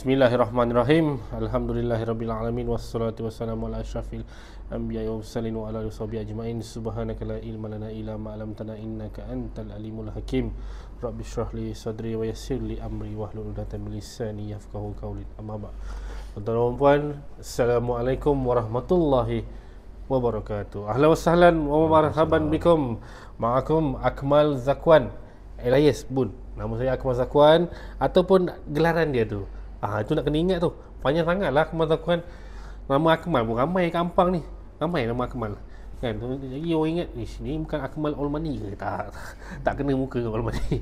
Bismillahirrahmanirrahim. Alhamdulillahirabbil wassalatu wassalamu ala asyrafil anbiya'i wa mursalin wa ala alihi washabihi ajmain. Subhanaka la ilma lana illa ma 'allamtana innaka antal alimul hakim. Rabbi shrah li sadri wa yassir li amri wahlul 'uqdatam min lisani yafqahu qawli. Amma ba'd. Tuan-tuan dan puan, assalamualaikum warahmatullahi wabarakatuh. Ahlan wa sahlan wa marhaban bikum. Ma'akum Akmal Zakwan alias Bun. Nama saya Akmal Zakwan ataupun gelaran dia tu. Itu nak kena ingat tu. Panjang sangat lah Akmal Zakwan. Nama Akmal pun ramai kat Ampang ni. Ramai nama Akmal. Kan? Jadi orang ingat, ni bukan Akmal All Money ke? Tak kena muka All Money.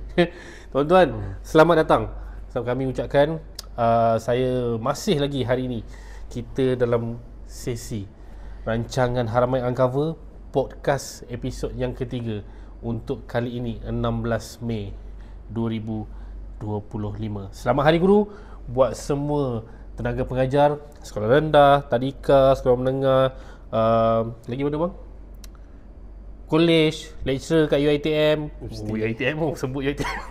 Tuan-tuan, selamat datang. Kami ucapkan saya masih lagi hari ini kita dalam sesi rancangan Haramain Uncover podcast episod yang ketiga untuk kali ini 16 Mei 2025. Selamat Hari Guru buat semua tenaga pengajar sekolah rendah, tadika, sekolah menengah, lagi mana bang? College, lecturer kat UiTM. UiTM sebut UiTM.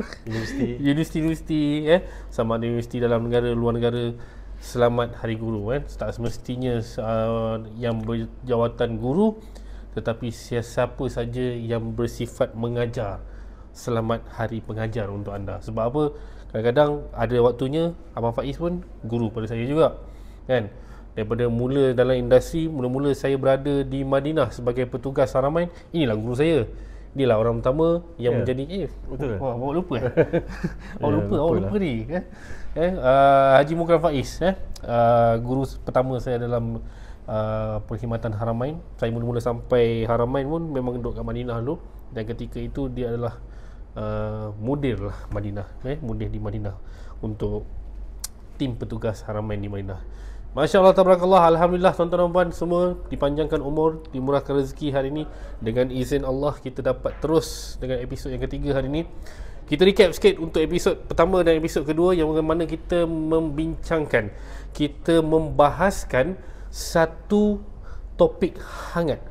Universiti sama ada universiti dalam negara, luar negara. Selamat Hari Guru kan. Tak semestinya yang berjawatan guru, tetapi siapa saja yang bersifat mengajar, selamat Hari Pengajar untuk anda. Sebab apa? Kadang-kadang ada waktunya Abang Faiz pun guru pada saya juga kan. Daripada mula dalam industri, mula-mula saya berada di Madinah sebagai petugas Haramain, inilah guru saya. Inilah orang pertama yang menjadi betul. Awak lupa awak lupa ni Haji Mukram Faiz guru pertama saya dalam perkhidmatan Haramain. Saya mula-mula sampai Haramain pun memang duduk kat Madinah dulu, dan ketika itu dia adalah mudir lah Madinah, mudir di Madinah untuk tim petugas Haramain di Madinah. Masya Allah, tabarakallah, alhamdulillah. Tuan-tuan dan puan semua dipanjangkan umur, dimurahkan rezeki. Hari ini dengan izin Allah kita dapat terus dengan episod yang ketiga hari ini. Kita recap sikit untuk episod pertama dan episod kedua, yang mana kita membincangkan, kita membahaskan satu topik hangat,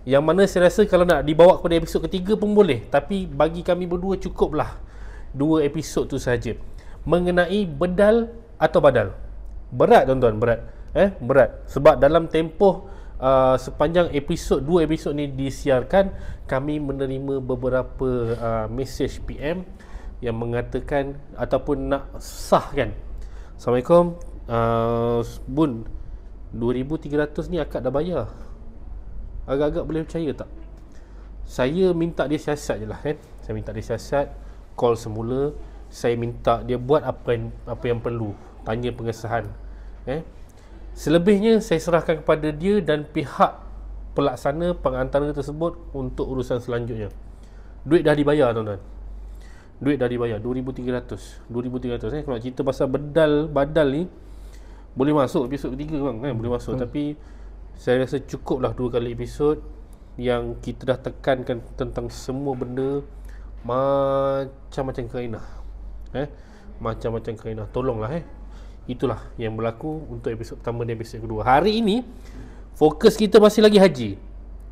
yang mana saya rasa kalau nak dibawa kepada episod ketiga pun boleh, tapi bagi kami berdua cukuplah 2 episod tu saja, mengenai bedal atau badal. Berat tuan-tuan, berat. Sebab dalam tempoh sepanjang episod 2 episod ni disiarkan, kami menerima beberapa mesej PM yang mengatakan ataupun nak sahkan. Assalamualaikum, Bun, 2,300 ni akak dah bayar. Agak-agak boleh percaya tak? Saya minta dia siasat je lah kan. Saya minta dia siasat, call semula. Saya minta dia buat apa yang perlu, tanya pengesahan. Selebihnya saya serahkan kepada dia dan pihak pelaksana pengantara tersebut untuk urusan selanjutnya. Duit dah dibayar tuan-tuan. Duit dah dibayar 2,300 Kalau nak cerita pasal badal ni boleh masuk episod ketiga bang kan? Boleh masuk. Tapi saya rasa cukuplah 2 kali episod yang kita dah tekankan tentang semua benda macam-macam kaedah. Macam-macam kaedah. Tolonglah itulah yang berlaku untuk episod pertama dan episod kedua. Hari ini fokus kita masih lagi haji.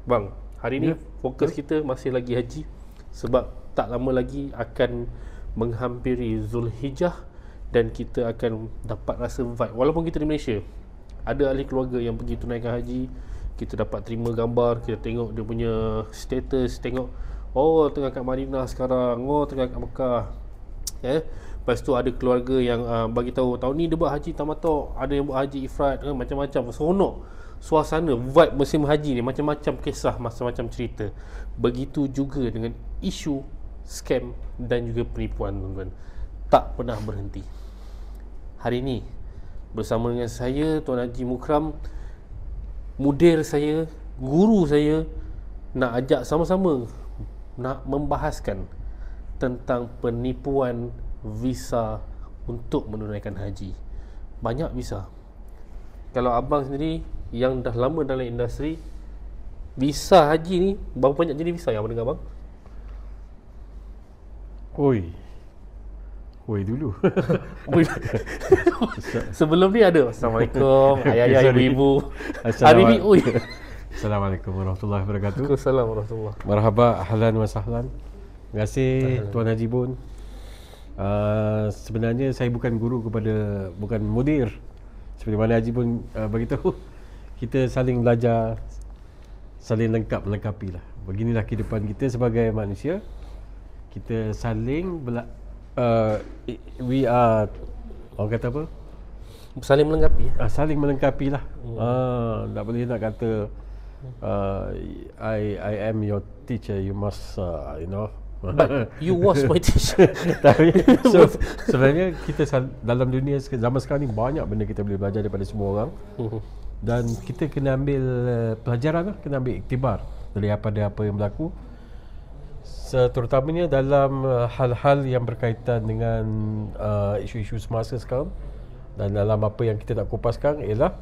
Bang, hari ini fokus kita masih lagi haji, sebab tak lama lagi akan menghampiri Zulhijjah dan kita akan dapat rasa vibe. Walaupun kita di Malaysia, ada ahli keluarga yang pergi tunaikan haji, kita dapat terima gambar, kita tengok dia punya status, tengok tengah kat Madinah sekarang, tengah kat Mekah. Lepas tu ada keluarga yang bagi tahu tahun ni dia buat haji tamattu', ada yang buat haji ifrad, macam-macam. Seronok suasana, vibe musim haji ni, macam-macam kisah, macam-macam cerita. Begitu juga dengan isu scam dan juga penipuan, tuan-tuan. Tak pernah berhenti. Hari ini bersama dengan saya, Tuan Haji Mukram, mudir saya, guru saya, nak ajak sama-sama nak membahaskan tentang penipuan visa untuk menunaikan haji. Banyak visa. Kalau abang sendiri yang dah lama dalam industri, visa haji ni berapa banyak jenis visa yang abang dengar bang? Oi dulu. Sebelum ni ada Assalamualaikum ayah-ayah, ibu-ibu. Hari ni Assalamualaikum warahmatullahi wabarakatuh. Waalaikumsalam warahmatullahi. Marhaba, ahlan wa sahlan. Terima kasih Tuan Haji Bun. sebenarnya saya bukan guru bukan mudir. Seperti mana Haji pun beritahu, kita saling belajar, saling melengkapi lah. Beginilah kehidupan kita sebagai manusia. Kita saling we are, orang kata apa? Saling melengkapi. Saling melengkapi lah. Tak boleh nak kata I am your teacher, you must But you was my teacher. Tapi sebenarnya kita dalam dunia zaman sekarang ni banyak benda kita boleh belajar daripada semua orang. Dan kita kena ambil pelajaran lah, kena ambil iktibar daripada apa yang berlaku, terutamanya dalam hal-hal yang berkaitan dengan isu-isu semasa sekarang. Dan dalam apa yang kita nak kupaskan ialah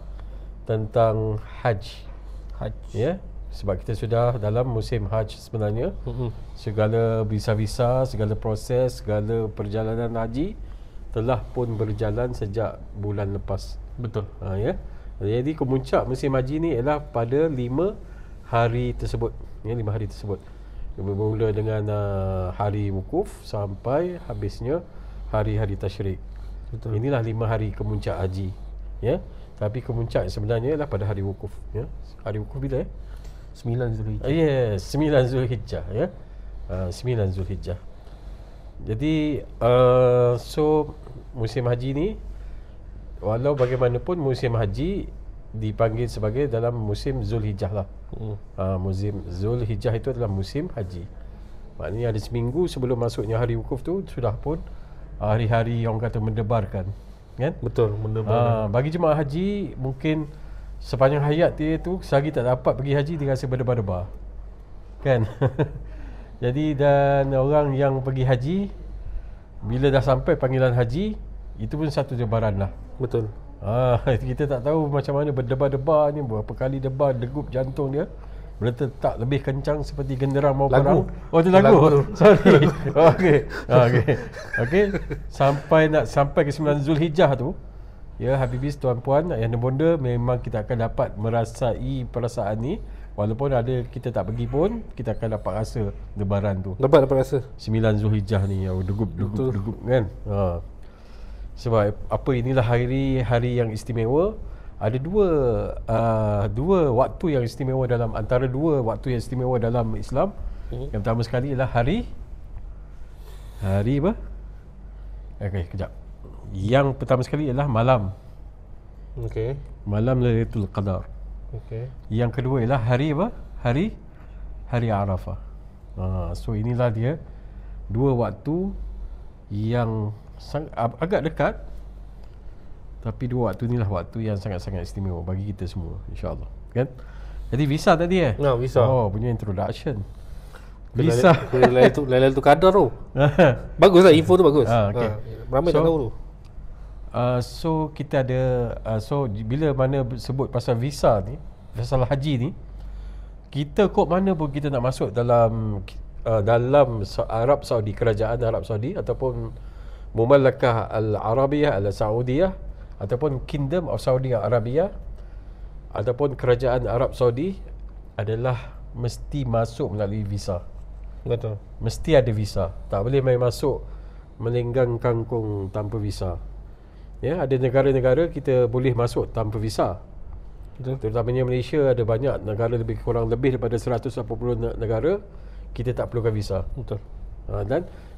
tentang haji. Ya, sebab kita sudah dalam musim haji sebenarnya. Segala visa-visa, segala proses, segala perjalanan haji telah pun berjalan sejak bulan lepas. Betul. Ya. Jadi kemuncak musim haji ni ialah pada 5 hari tersebut. Ya, 5 hari tersebut. Bermula dengan hari wukuf sampai habisnya hari-hari tasyrik. Betul. Inilah 5 hari kemuncak haji. Ya. Tapi kemuncak sebenarnya ialah pada hari wukuf. Ya. Hari wukuf bila 9 Zulhijjah. Yes, 9 Zulhijjah ya. 9 Zulhijjah. Jadi so musim haji ni, walau bagaimanapun musim haji dipanggil sebagai dalam musim Zulhijjah lah. Musim Zulhijjah itu adalah musim haji. Maknanya ada seminggu sebelum masuknya hari wukuf tu sudah pun hari-hari orang kata mendebarkan, kan? Betul, mendebarkan. Bagi jemaah haji mungkin sepanjang hayat dia tu sehari tak dapat pergi haji, dia rasa berdebar-debar, kan? Jadi dan orang yang pergi haji bila dah sampai panggilan haji, itu pun satu debaran lah. Betul. Kita tak tahu macam mana berdebar-debar ni, berapa kali debar, degup jantung dia berdetak lebih kencang seperti genderang mau perang. Oh, itu lagu. Sorry. Okey. Sampai ke 9 Zulhijjah tu, ya Habibis, tuan-puan, ayah dan bonda, memang kita akan dapat merasai perasaan ni. Walaupun kita tak pergi pun, kita akan dapat rasa debaran tu. Dapat rasa 9 Zulhijjah ni, degup kan. Sebab apa, inilah hari yang istimewa. Ada dua waktu yang istimewa antara dua waktu yang istimewa dalam Islam. Yang pertama sekali ialah hari apa? Okey, kejap. Yang pertama sekali ialah malam. Okey. Malam Lailatul Qadar. Okey. Yang kedua ialah hari apa? Hari Arafah. So inilah dia dua waktu yang agak dekat, tapi dua waktu inilah waktu yang sangat-sangat istimewa bagi kita semua, insya-Allah, kan? Jadi visa tadi visa. Punya introduction. Visa Lailatul Qadar tu. Baguslah, info tu bagus. Okay. Ramai tak tahu tu. So kita ada bila mana sebut pasal visa ni, pasal haji ni, kita kod mana pun kita nak masuk dalam Arab Saudi, kerajaan Arab Saudi, ataupun Mamlakah Al-Arabiyah Al-Saudiyah, ataupun Kingdom of Saudi Arabia, ataupun kerajaan Arab Saudi, adalah mesti masuk melalui visa. Betul. Mesti ada visa. Tak boleh main masuk melenggang kangkung tanpa visa. Ya, ada negara-negara kita boleh masuk tanpa visa. Betul. Terutamanya Malaysia, ada banyak negara, kurang lebih daripada 180 negara kita tak perlukan visa. Betul.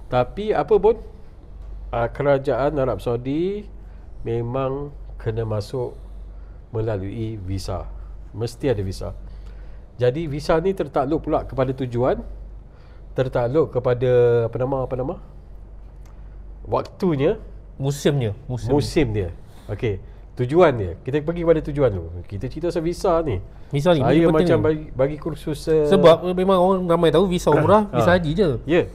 Tapi apa pun, kerajaan Arab Saudi memang kena masuk melalui visa. Mesti ada visa. Jadi visa ni tertakluk pula kepada tujuan, tertakluk kepada apa nama waktunya, musim dia. Okey, tujuan dia. Kita pergi pada tujuan tu. Kita cerita pasal visa ni. Visa ni saya macam bagi kursus sebab memang orang ramai tahu visa umrah, visa haji je. Ya.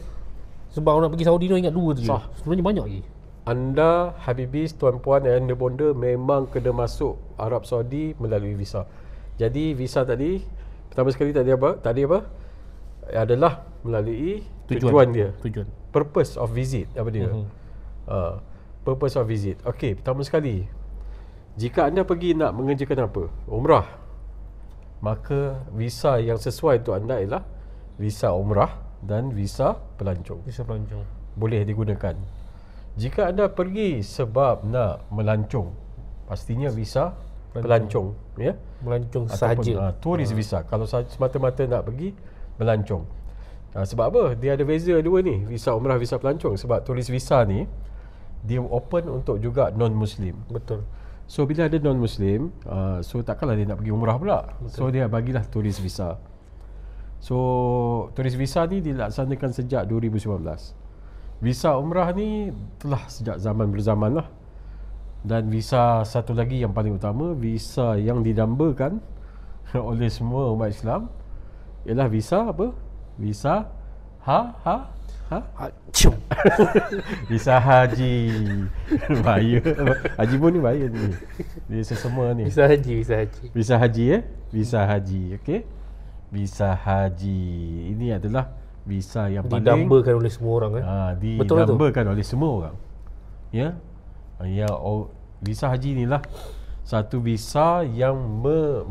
Sebab orang nak pergi Saudi tu ingat dua tu je. Sebenarnya banyak lagi. Anda, Habibis, tuan-puan dan anda bonda, memang kena masuk Arab Saudi melalui visa. Jadi visa tadi, pertama sekali tadi apa? Adalah melalui tujuan dia. Purpose of visit, apa dia? Purpose of visit. Okey, pertama sekali, jika anda pergi nak mengerjakan apa? Umrah. Maka visa yang sesuai untuk anda ialah visa umrah dan visa pelancong. Visa pelancong boleh digunakan. Jika anda pergi sebab nak melancong, pastinya visa pelancong, ya. Melancong Ataupun sahaja. turis visa. Kalau semata-mata nak pergi melancong. Sebab apa? Dia ada beza dua ni, visa umrah, visa pelancong. Sebab turis visa ni dia open untuk juga non-Muslim. Betul. So bila ada non-Muslim, so takkanlah dia nak pergi umrah pula. Betul. So dia bagilah turis visa. So turis visa ni dilaksanakan sejak 2019. Visa umrah ni telah sejak zaman berzaman lah. Dan visa satu lagi yang paling utama, visa yang didambakan oleh semua umat Islam, ialah visa apa? Visa Acum. visa haji. Bahaya. Haji pun ni bahaya ni. Dia sesama ni. Visa haji, visa haji. Visa haji, visa haji, okey. Visa haji ini adalah visa yang paling Didambakan oleh semua orang didambakan oleh semua orang. Ya. Visa haji inilah satu visa yang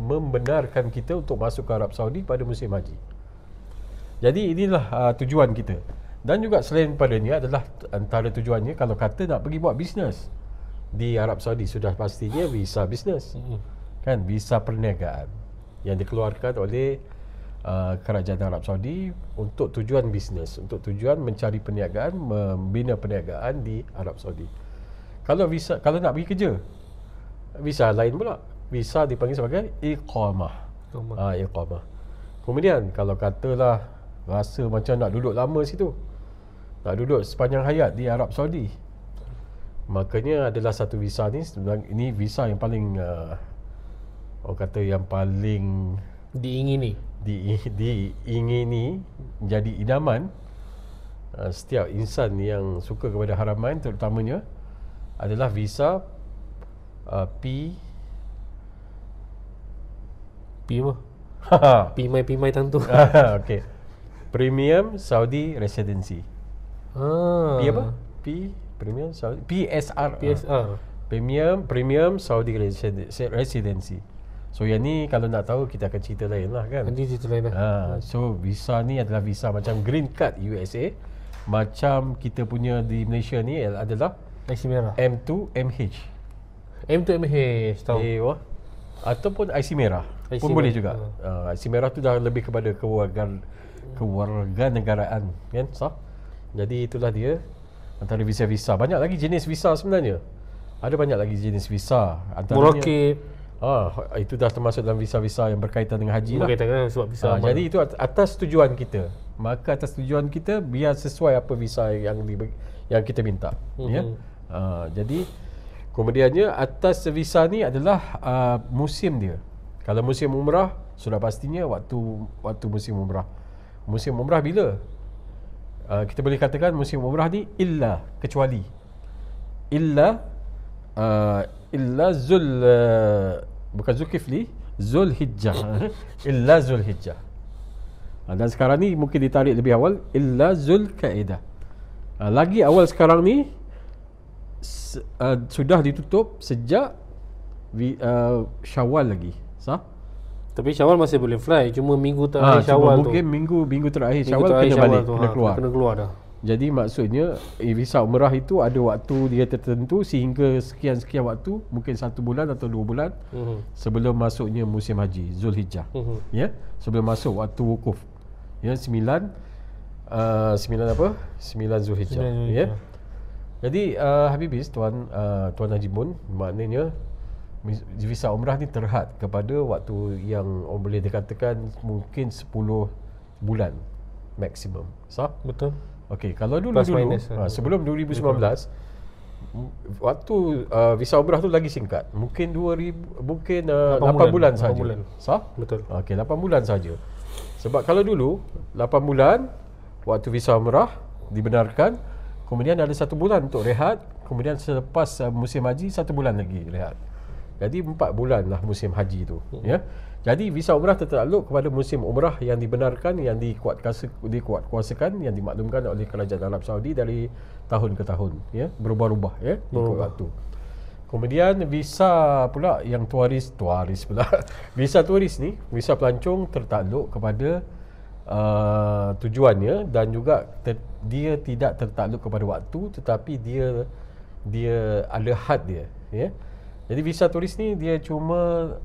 membenarkan kita untuk masuk ke Arab Saudi pada musim haji. Jadi inilah tujuan kita. Dan juga selain padanya adalah antara tujuannya, kalau kata nak pergi buat bisnes di Arab Saudi, sudah pastinya visa bisnes. Kan, visa perniagaan yang dikeluarkan oleh kerajaan Arab Saudi untuk tujuan bisnes, untuk tujuan mencari perniagaan, membina perniagaan di Arab Saudi. Kalau nak pergi kerja, visa lain pula. Visa dipanggil sebagai iqamah. Iqamah. Kemudian kalau katalah rasa macam nak duduk lama situ, nak duduk sepanjang hayat di Arab Saudi, makanya adalah satu visa ni. Ini visa yang paling orang kata yang paling diingini, menjadi idaman setiap insan yang suka kepada haraman, terutamanya adalah visa P apa? Pimai tentu. Okey. Premium Saudi Residency. P apa? Premium Saudi PSR. Premium Saudi Residency. So yang ni kalau nak tahu kita akan cerita lain lah kan. Nanti cerita lain lah. So visa ni adalah visa macam Green Card USA. Macam kita punya di Malaysia ni adalah IC merah. M2MH. M2MH tahu. Ataupun IC merah IC pun merah. boleh juga. IC merah tu dah lebih kepada kewarganegaraan kan, sah? Jadi itulah dia antara visa-visa. Banyak lagi jenis visa sebenarnya. Ada banyak lagi jenis visa. Antaranya Murakib. Itu dah termasuk dalam visa-visa yang berkaitan dengan haji lah. Berkaitan dengan sebab visa. Jadi itu atas tujuan kita. Maka atas tujuan kita biar sesuai apa visa yang kita minta. Ya. Jadi kemudiannya atas visa ni adalah musim dia. Kalau musim umrah sudah pastinya waktu musim umrah. Musim umrah bila? Kita boleh katakan musim umrah ni kecuali bukan Zulkifli, Zulhijjah. Illa Zulhijjah. Dan sekarang ni mungkin ditarik lebih awal, illa Zulkaidah. Lagi awal sekarang ni sudah ditutup sejak Syawal lagi. Sah? Tapi Syawal masih boleh fly, cuma minggu terakhir Syawal tu. Mungkin minggu terakhir Syawal kena balik, kena keluar dah. Jadi maksudnya visa umrah itu ada waktu dia tertentu sehingga sekian-sekian waktu, mungkin 1 bulan atau 2 bulan sebelum masuknya musim haji Zulhijjah. Ya, sebelum masuk waktu wukuf. Ya, 9 Zulhijjah. Ya. Jadi Habibis Tuan Haji Mun, maknanya visa umrah ni terhad kepada waktu yang orang boleh dikatakan mungkin 10 bulan maksimum. Sah? Betul. Okey, kalau dulu sebelum 2019 waktu visa umrah tu lagi singkat. Mungkin 8 bulan saja. Sah? Betul. Okey, 8 bulan saja. Sebab kalau dulu 8 bulan waktu visa umrah dibenarkan, kemudian ada 1 bulan untuk rehat, kemudian selepas musim haji 1 bulan lagi rehat. Jadi 4 bulan lah musim haji tu. Ya. Jadi visa umrah tertakluk kepada musim umrah yang dibenarkan, yang dikuatkuasakan, yang dimaklumkan oleh kerajaan Arab Saudi dari tahun ke tahun, ya, berubah-ubah, ya, ikut waktu. Kemudian visa pula yang turis pula. Visa turis ni, visa pelancong tertakluk kepada tujuannya, dan juga dia tidak tertakluk kepada waktu, tetapi dia ada had dia, ya. Jadi visa turis ni dia cuma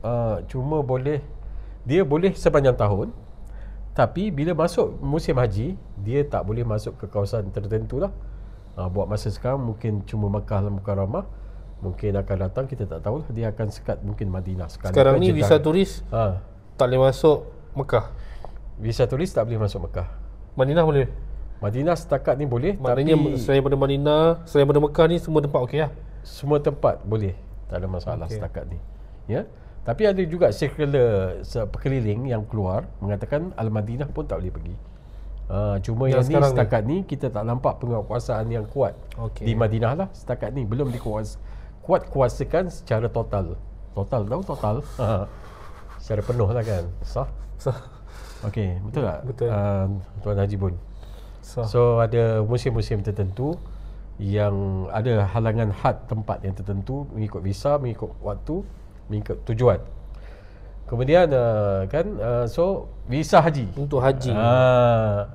boleh sepanjang tahun, tapi bila masuk musim haji dia tak boleh masuk ke kawasan tertentu lah. Buat masa sekarang mungkin cuma Makkah dan Mukarramah, mungkin akan datang kita tak tahulah, dia akan sekat mungkin Madinah sekali. Sekarang ni visa turis tak boleh masuk Mekah. Visa turis tak boleh masuk Mekah. Madinah boleh. Madinah setakat ni boleh. Maknanya tapi selain daripada Madinah, selain daripada Mekah ni semua tempat okey lah. semua tempat boleh, tak ada masalah setakat ni, ya. Tapi ada juga circular perkeliling yang keluar mengatakan Al-Madinah pun tak boleh pergi. Cuma yang ni setakat ni kita tak nampak penguasaan yang kuat di Madinah lah. Setakat ni belum kuasakan secara total. Tahu total? Secara penuh lah kan. Sah? Okey, betul tak? Betul. Tuan Haji Bun. So ada musim-musim tertentu yang ada halangan had tempat yang tertentu, mengikut visa, mengikut waktu, mengikut tujuan. Kemudian so visa haji. Untuk haji.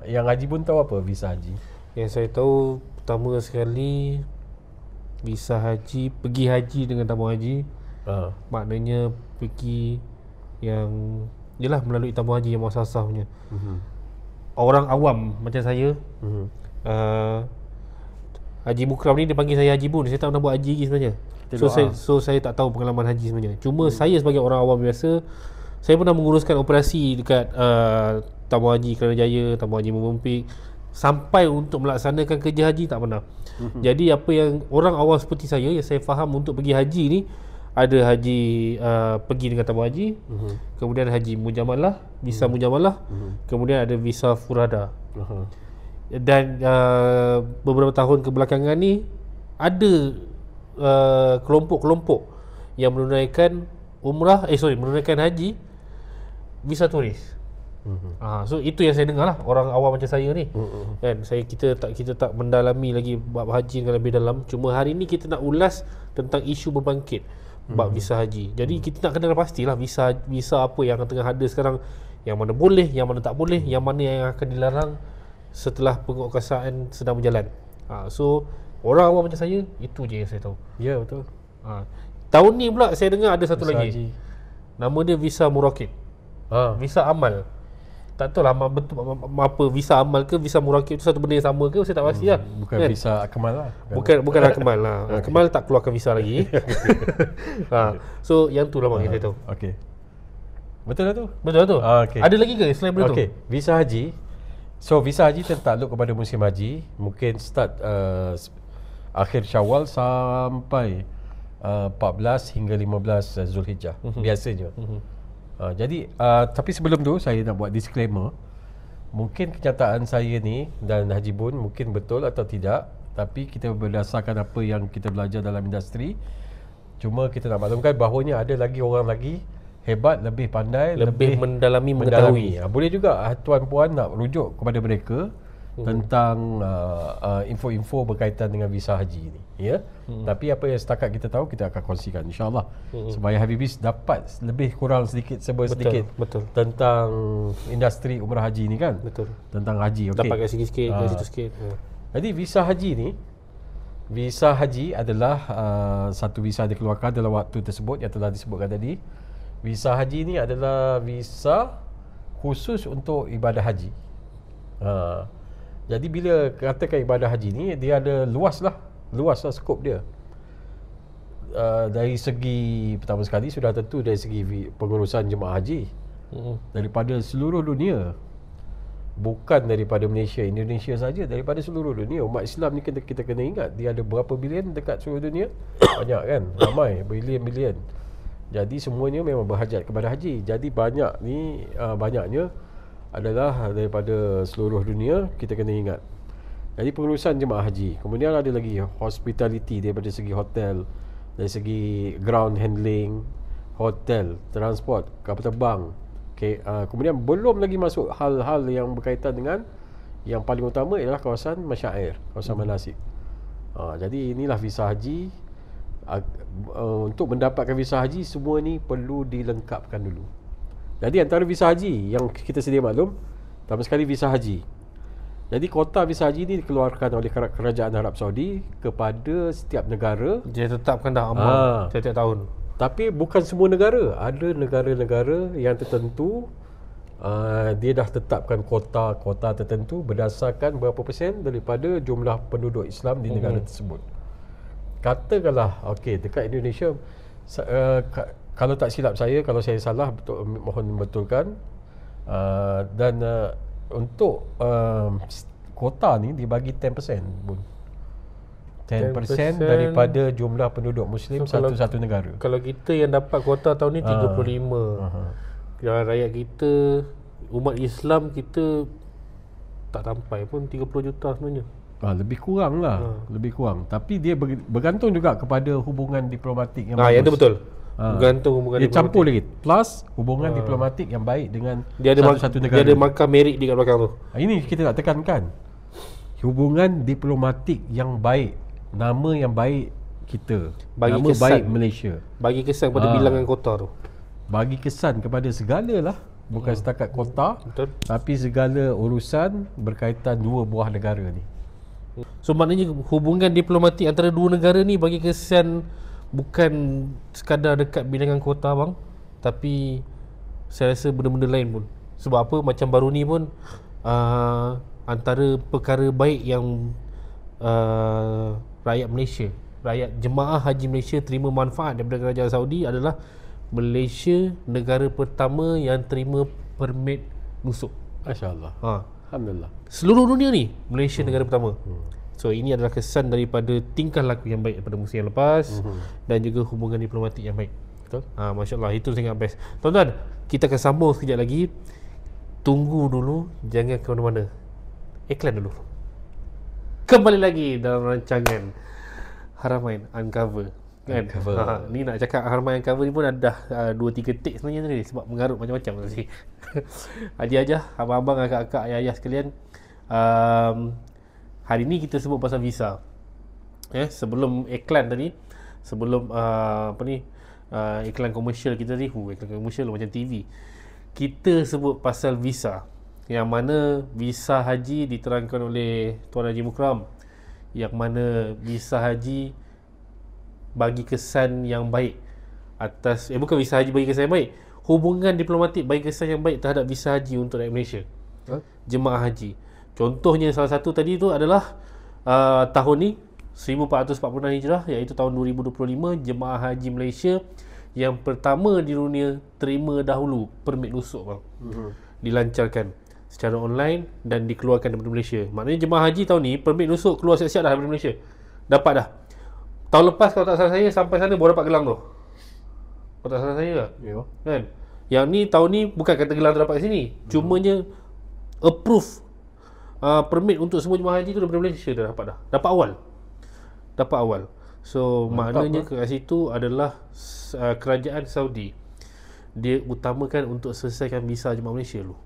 Yang Haji Bun tahu apa visa haji? Yang saya tahu pertama sekali, visa haji, pergi haji dengan tabung haji. Maknanya pergi yang yelah melalui tabung haji yang muasasah punya. Orang awam macam saya, Haji Mukram ni dia panggil saya Haji Bun. Saya tak pernah buat haji lagi sebenarnya. So saya tak tahu pengalaman haji sebenarnya. Cuma saya sebagai orang awam biasa, saya pernah menguruskan operasi dekat tabung haji Kerajaya, tabung haji Memempik, sampai untuk melaksanakan kerja haji tak pernah. Jadi apa yang orang awam seperti saya, yang saya faham untuk pergi haji ni, ada haji pergi dengan tabung haji, kemudian haji mujamalah, visa mujamalah, kemudian ada visa furada. Dan beberapa tahun kebelakangan ni ada kelompok-kelompok yang menunaikan menunaikan haji visa turis. So itu yang saya dengar lah, orang awam macam saya ni. Kan kita tak mendalami lagi bab haji dengan lebih dalam. Cuma hari ni kita nak ulas tentang isu berbangkit bab visa haji. Jadi kita nak kenal pastilah visa apa yang tengah ada sekarang, yang mana boleh, yang mana tak boleh, yang mana yang akan dilarang setelah penguatkuasaan sedang berjalan. So orang awam macam saya, itu je yang saya tahu. Ya, betul. Tahun ni pula saya dengar ada satu visa lagi haji. Nama dia visa murakib. Visa amal. Tak tahu lah apa visa amal ke visa murakib tu satu benda yang sama ke, saya tak pasti lah. Bukan kan? Visa Akmal lah. Bukan Akmal lah. Akmal tak keluarkan visa lagi. So yang tu lah yang saya tahu. Okey. Betul lah tu? Betul lah tu. Okay. Ada lagi ke selain benda tu? Okey, visa haji. So visa haji tertakluk kepada musim haji, mungkin start akhir Syawal sampai 14 hingga 15 Zulhijjah biasanya. Jadi tapi sebelum tu saya nak buat disclaimer. Mungkin kenyataan saya ni dan Haji Bun mungkin betul atau tidak, tapi kita berdasarkan apa yang kita belajar dalam industri. Cuma kita nak maklumkan bahawanya ada lagi orang lagi hebat, lebih pandai, lebih mendalami, mengetahui. Boleh juga tuan-puan nak rujuk kepada mereka tentang info-info berkaitan dengan visa haji ni, ya. Tapi apa yang setakat kita tahu kita akan kongsikan insya-Allah, supaya Habibis dapat lebih kurang sedikit sedikit tentang industri umrah haji ni kan. Betul. Tentang haji, okey. Dapat kat sikit-sikit, kat situ sikit. Jadi visa haji adalah satu visa dikeluarkan dalam waktu tersebut yang telah disebutkan tadi. Visa haji ni adalah visa khusus untuk ibadah haji. Jadi bila katakan ibadah haji ni, dia ada luas lah skop dia. Dari segi pertama sekali sudah tentu dari segi pengurusan jemaah haji daripada seluruh dunia, bukan daripada Malaysia, Indonesia saja, daripada seluruh dunia. Umat Islam ni kita kena ingat, dia ada berapa bilion dekat seluruh dunia? Banyak kan, ramai, bilion-bilion. Jadi semuanya memang berhajat kepada haji. Jadi banyaknya adalah daripada seluruh dunia, kita kena ingat. Jadi pengurusan jemaah haji. Kemudian ada lagi hospitality, daripada segi hotel, dari segi ground handling, hotel, transport, kapal terbang. Kemudian belum lagi masuk hal-hal yang berkaitan dengan yang paling utama ialah kawasan masyair, kawasan manasik. Jadi inilah visa haji. Untuk mendapatkan visa haji, semua ni perlu dilengkapkan dulu. Jadi antara visa haji yang kita sedia maklum, Pertama sekali visa haji. Jadi kuota visa haji ni dikeluarkan oleh kerajaan Arab Saudi kepada setiap negara. Dia tetapkan dah amal setiap tahun. Tapi bukan semua negara. Ada negara-negara yang tertentu dia dah tetapkan kuota tertentu berdasarkan berapa persen daripada jumlah penduduk Islam di negara tersebut. Katakanlah dekat Indonesia, kalau tak silap saya, kalau saya salah mohon betulkan, dan untuk kuota ni dibagi 10% pun. 10% daripada jumlah penduduk Muslim satu negara. Kalau kita yang dapat kuota tahun ni 35. Rakyat kita, umat Islam kita tak sampai pun 30 juta sebenarnya. Lebih kurang lah. Lebih kurang. Tapi dia bergantung juga kepada hubungan diplomatik yang bagus. Ya, itu betul. Bergantung hubungan dia campur lagi. Plus hubungan diplomatik yang baik dengan satu negara. Dia ada markah merit di kat belakang tu. Ini kita nak tekankan. Hubungan diplomatik yang baik, nama yang baik kita, bagi nama kesan, baik Malaysia. Bagi kesan kepada bilangan kota tu. Bagi kesan kepada segala lah. Bukan setakat kota, tapi segala urusan berkaitan dua buah negara ni. So maknanya hubungan diplomatik antara dua negara ni bagi kesan bukan sekadar dekat bilangan kota bang, tapi saya rasa benda-benda lain pun. Sebab apa, macam baru ni pun antara perkara baik yang rakyat Malaysia, rakyat jemaah haji Malaysia terima manfaat daripada kerajaan Saudi adalah Malaysia negara pertama yang terima permit nusuk. Masya-Allah. Alhamdulillah. Seluruh dunia ni Malaysia negara pertama. So ini adalah kesan daripada tingkah laku yang baik daripada musim yang lepas dan juga hubungan diplomatik yang baik. Betul? Masya-Allah, itu sangat best. Tuan-tuan, kita akan sambung sekejap lagi. Tunggu dulu, jangan ke mana-mana. Iklan dulu. Kembali lagi dalam rancangan Haramain Uncover. Kan? Ni nak cakap Haramain Uncover ni pun ada 2-3 take sebenarnya tadi sebab mengarut macam-macam tadi. Haji-hajah, abang-abang, akak-akak, ayah-ayah sekalian, hari ni kita sebut pasal visa. Sebelum iklan tadi, sebelum iklan komersial kita tadi, iklan komersial macam TV, kita sebut pasal visa, yang mana visa haji diterangkan oleh Tuan Haji Mukram, yang mana visa haji bagi kesan yang baik atas, bukan visa haji bagi kesan yang baik, hubungan diplomatik bagi kesan yang baik terhadap visa haji untuk rakyat Malaysia, jemaah haji. Contohnya salah satu tadi tu adalah tahun ni 1446 Hijrah, iaitu tahun 2025, jemaah haji Malaysia yang pertama di dunia terima dahulu permit nusuk bang. Dilancarkan secara online dan dikeluarkan daripada Malaysia. Maknanya jemaah haji tahun ni permit nusuk keluar siap-siap dah daripada Malaysia. Dapat dah. Tahun lepas kalau tak salah saya sampai sana baru dapat gelang tu. Kalau tak salah saya lah. Kan? Yang ni tahun ni bukan kata gelang tu dapat kat sini. Cumanya approve permit untuk semua jemaah haji tu daripada Malaysia dah dapat dah. Dapat awal. So maknanya kat situ adalah kerajaan Saudi dia utamakan untuk selesaikan visa jemaah Malaysia dulu.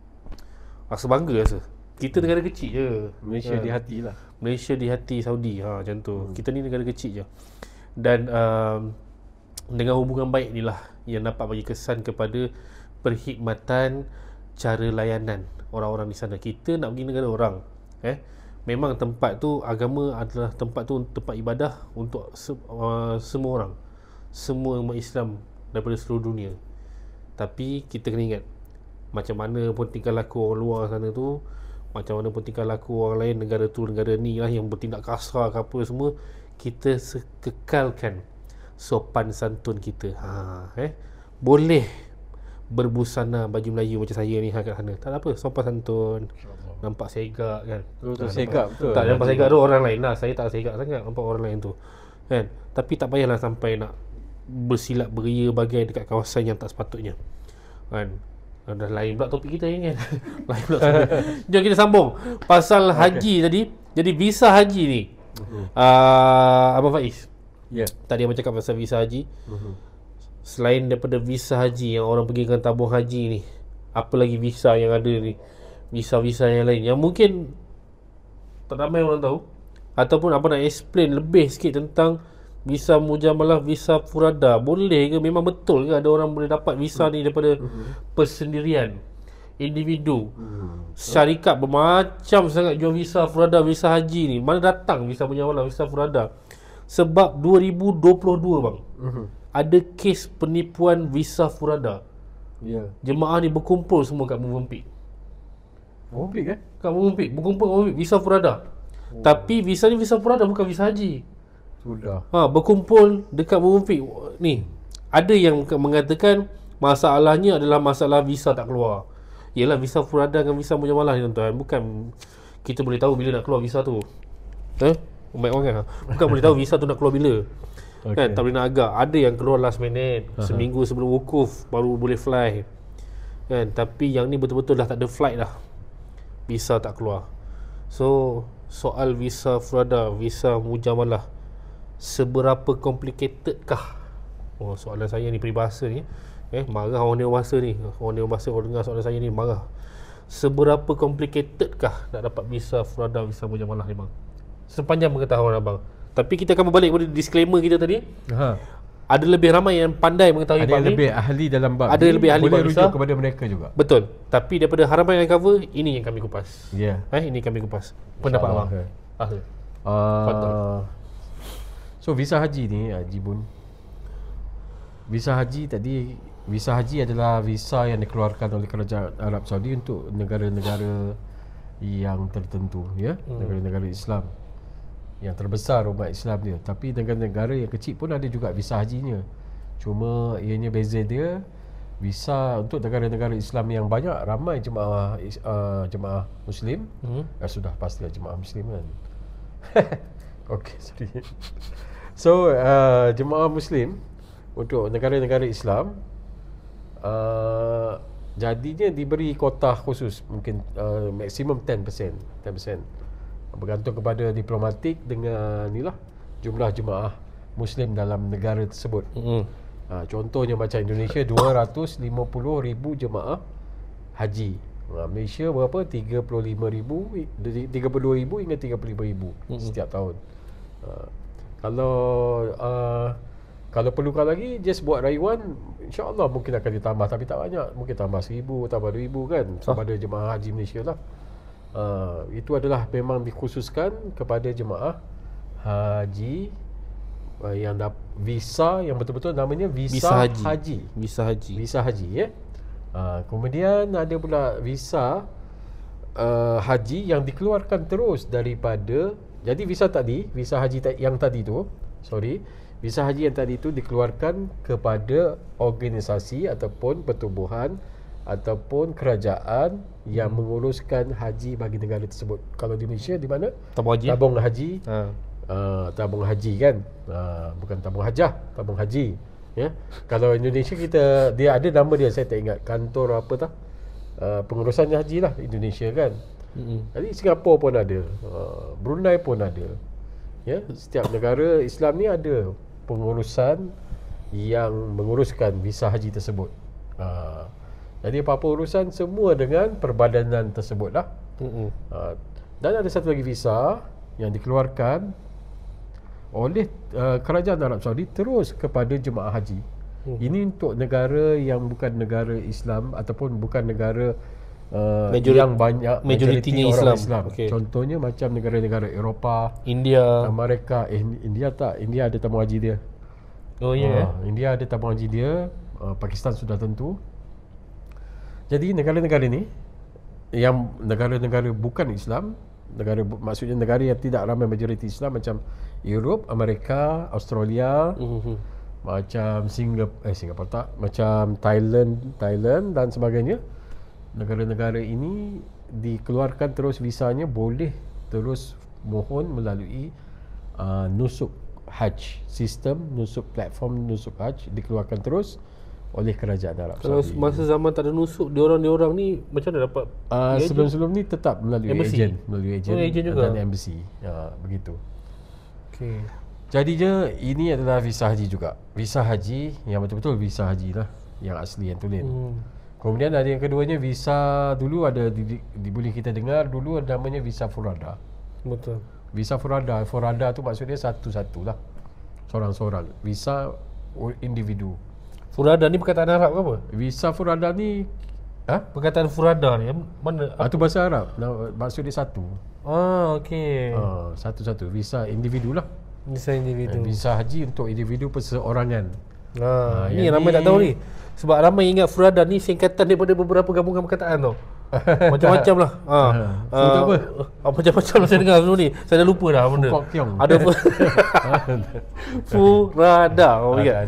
Rasa bangga rasa. Kita negara kecil je. Malaysia di hati lah. Malaysia di hati Saudi. Macam tu. Kita ni negara kecil je. Dan dengan hubungan baik inilah yang dapat bagi kesan kepada perkhidmatan, cara layanan orang-orang di sana. Kita nak pergi negara orang, memang tempat tu, agama adalah tempat tu tempat ibadah untuk semua orang, semua umat Islam daripada seluruh dunia. Tapi kita kena ingat, macam mana pun tingkah laku orang luar sana tu, macam mana pun tingkah laku orang lain, negara tu, negara ni lah yang bertindak kasar ke apa semua, kita kekalkan sopan santun kita. Boleh berbusana baju Melayu macam saya ni kat sana, tak ada apa, sopan santun. Nampak segak kan. Segak betul. Tak nampak segak tu orang lain lah. Saya tak segak sangat nampak orang lain tu, kan. Tapi tak payahlah sampai nak bersilap beria bagai dekat kawasan yang tak sepatutnya, kan. Dah lain pula topik kita ni kan. Lain pula topik. Jom kita sambung pasal haji tadi. Jadi visa haji ni, Abang Faiz, tadi abang cakap pasal visa haji. Selain daripada visa haji yang orang pergi dengan tabung haji ni, apa lagi visa yang ada ni? Visa-visa yang lain yang mungkin tak ramai orang tahu, ataupun apa nak explain lebih sikit tentang visa mujamalah, visa furada. Boleh ke, memang betul ke ada orang boleh dapat visa ni daripada persendirian? individu. Syarikat bermacam sangat jual visa Furada, visa haji ni. Mana datang visa Mujawalah, visa Furada? Sebab 2022 bang, ada kes penipuan visa Furada. Jemaah ni berkumpul semua kat Movenpick. Movenpick Kat Movenpick, berkumpul kat Movenpick, visa Furada. Tapi visa ni visa Furada, bukan visa haji. Sudah. Berkumpul dekat Movenpick ni. Ada yang mengatakan masalahnya adalah masalah visa tak keluar. Yelah, visa Furada dengan visa Mujawalah ni tuan-tuan, bukan kita boleh tahu bila nak keluar visa tu. Baik orang kan? Bukan boleh tahu visa tu nak keluar bila. Kan, tak boleh nak agak. Ada yang keluar last minute, seminggu sebelum wukuf baru boleh fly. Kan, tapi yang ni betul-betul dah tak ada flight dah. Visa tak keluar. So, soal visa Furada, visa Mujawalah, seberapa complicated kah? Soalan saya ni peribahasa ni. Marah orang dewasa ni. Orang dewasa kalau dengar soalan saya ni marah. Seberapa complicated kah nak dapat visa Furada, visa Mujawalah ni bang? Sepanjang pengetahuan abang. Tapi kita akan berbalik pada disclaimer kita tadi. Ada lebih ramai yang pandai mengetahui bab ni. Ada lebih ahli dalam bab Ada lebih ahli boleh bab rujuk visa kepada mereka juga. Betul. Tapi daripada harapan yang cover, ini yang kami kupas. Ini kami kupas. Pendapat abang. So visa haji ni, Haji Bun, visa haji tadi, visa haji adalah visa yang dikeluarkan oleh Kerajaan Arab Saudi untuk negara-negara yang tertentu, negara-negara Islam yang terbesar umat Islam dia. Tapi negara-negara yang kecil pun ada juga visa hajinya. Cuma ianya beza dia, visa untuk negara-negara Islam yang banyak, ramai jemaah jemaah Muslim. Sudah pastilah jemaah Muslim kan. Okey, sorry. So jemaah Muslim untuk negara-negara Islam jadinya diberi kota khusus, mungkin maksimum 10%, bergantung kepada diplomatik dengan inilah jumlah jemaah Muslim dalam negara tersebut. Contohnya macam Indonesia 250,000 jemaah haji. Malaysia berapa? 32,000 hingga 35,000 setiap tahun. Kalau perlukan lagi, just buat rayuan, insya-Allah mungkin akan ditambah, tapi tak banyak. Mungkin tambah 1,000, tambah 2,000 kan, kepada jemaah haji Malaysia lah. Itu adalah memang dikhususkan kepada jemaah haji yang visa yang betul-betul namanya visa haji. Visa haji kemudian ada pula visa haji yang dikeluarkan terus daripada. Jadi visa haji yang tadi tu, visa haji yang tadi tu dikeluarkan kepada organisasi ataupun pertubuhan ataupun kerajaan yang menguruskan haji bagi negara tersebut. Kalau di Malaysia di mana? Tabung haji. Tabung haji kan. Bukan tabung hajah, tabung haji. Kalau Indonesia dia ada nama dia, saya tak ingat. Kantor apa tah? Pengurusan haji lah Indonesia kan. Jadi Singapura pun ada, Brunei pun ada. Setiap negara Islam ni ada pengurusan yang menguruskan visa haji tersebut. Jadi apa-apa urusan semua dengan perbadanan tersebut lah. Dan ada satu lagi visa yang dikeluarkan oleh Kerajaan Arab Saudi terus kepada jemaah haji. Ini untuk negara yang bukan negara Islam ataupun bukan negara yang banyak majoritinya Islam. Contohnya macam negara-negara Eropah, India, Amerika. India tak, India ada tabung haji dia. India ada tabung haji dia. Pakistan sudah tentu. Jadi negara-negara ni yang negara-negara bukan Islam, maksudnya negara yang tidak ramai majoriti Islam macam Europe, Amerika, Australia, macam Singapura tak, macam Thailand dan sebagainya. Negara-negara ini dikeluarkan terus visanya, boleh terus mohon melalui nusuk haj, sistem nusuk, platform nusuk haj dikeluarkan terus oleh Kerajaan Arab Saudi. Kalau masa zaman tak ada nusuk, diorang ni macam mana dapat? Sebelum-sebelum ni tetap melalui ejen, juga. dan embassy. Begitu. Jadinya ini adalah visa haji juga. Visa haji yang betul-betul visa haji lah, yang asli, yang tulen. Kemudian ada yang keduanya, visa dulu ada boleh kita dengar dulu namanya visa Furada. Betul. Visa Furada tu maksudnya satu-satu lah, seorang-seorang. Visa individu. Furada ni perkataan Arab ke apa? Visa Furada ni Perkataan furada ni mana? Itu bahasa Arab. Maksud dia satu. Okey. Satu-satu. Visa individu lah. Visa individu. Visa haji untuk individu perseorangan. Ni ramai tak tahu ni. Sebab ramai ingat furada ni singkatan daripada beberapa gabungan perkataan tau. Macam-macam lah. Apa? Macam-macam lah saya dengar sebelum ni. Saya dah lupa dah benda. Ada furada. Ingat.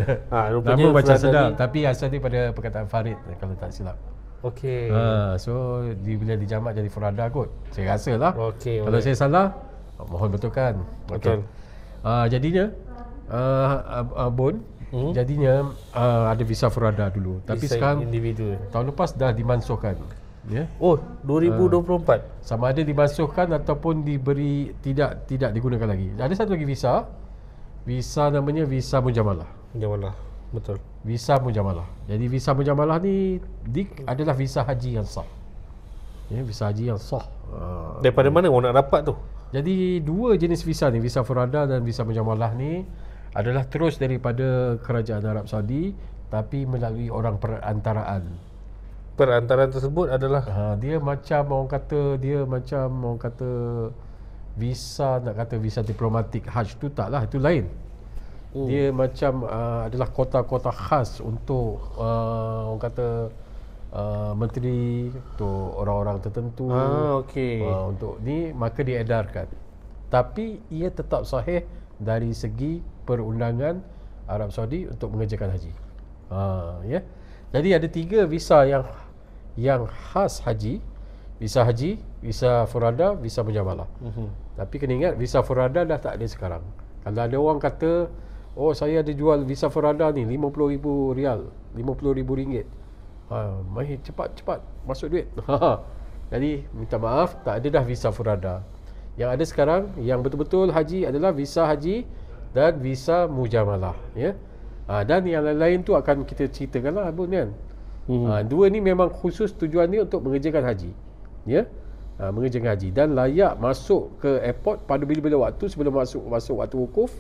Nama macam sedap. Tapi asal dia pada perkataan Farid kalau tak silap. Okey. So bila dijamak jadi furada kot. Saya rasa lah. Okey. Kalau saya salah, mohon betulkan. Betul. Jadinya jadinya ada visa furada dulu. Tapi Visa sekarang individu. tahun lepas dah dimansuhkan. Ya. 2024. Sama ada dimansuhkan ataupun diberi tidak digunakan lagi. Ada satu lagi visa. Visa namanya visa mujamalah. Mujamalah. Betul. Visa mujamalah. Jadi visa mujamalah ni adalah visa haji yang sah. Ya, visa haji yang sah. Daripada mana orang nak dapat tu? Jadi dua jenis visa ni, visa furada dan visa mujamalah ni adalah terus daripada kerajaan Arab Saudi tapi melalui orang perantaraan. Perantaraan tersebut adalah dia macam orang kata visa, nak kata visa diplomatik haji tu taklah, itu lain. Dia macam adalah kota-kota khas untuk orang kata menteri, untuk orang-orang tertentu. Okey. Untuk ni maka diedarkan. Tapi ia tetap sahih dari segi perundangan Arab Saudi untuk mengerjakan haji. Ya. Jadi ada 3 visa yang khas haji. Visa haji, visa furada, visa mujamalah. Tapi kena ingat visa furada dah tak ada sekarang. Kalau ada orang kata, oh saya ada jual visa furada ni RM50,000, RM50,000. Mari cepat masuk duit. Jadi minta maaf, tak ada dah visa furada. Yang ada sekarang yang betul-betul haji adalah visa haji dan visa mujamalah, ya. Dan yang lain-lain tu akan kita ceritakanlah Abang kan. Dua ni memang khusus tujuannya untuk mengerjakan haji, ya. Mengerjakan haji dan layak masuk ke airport pada bila-bila waktu sebelum masuk waktu wukuf,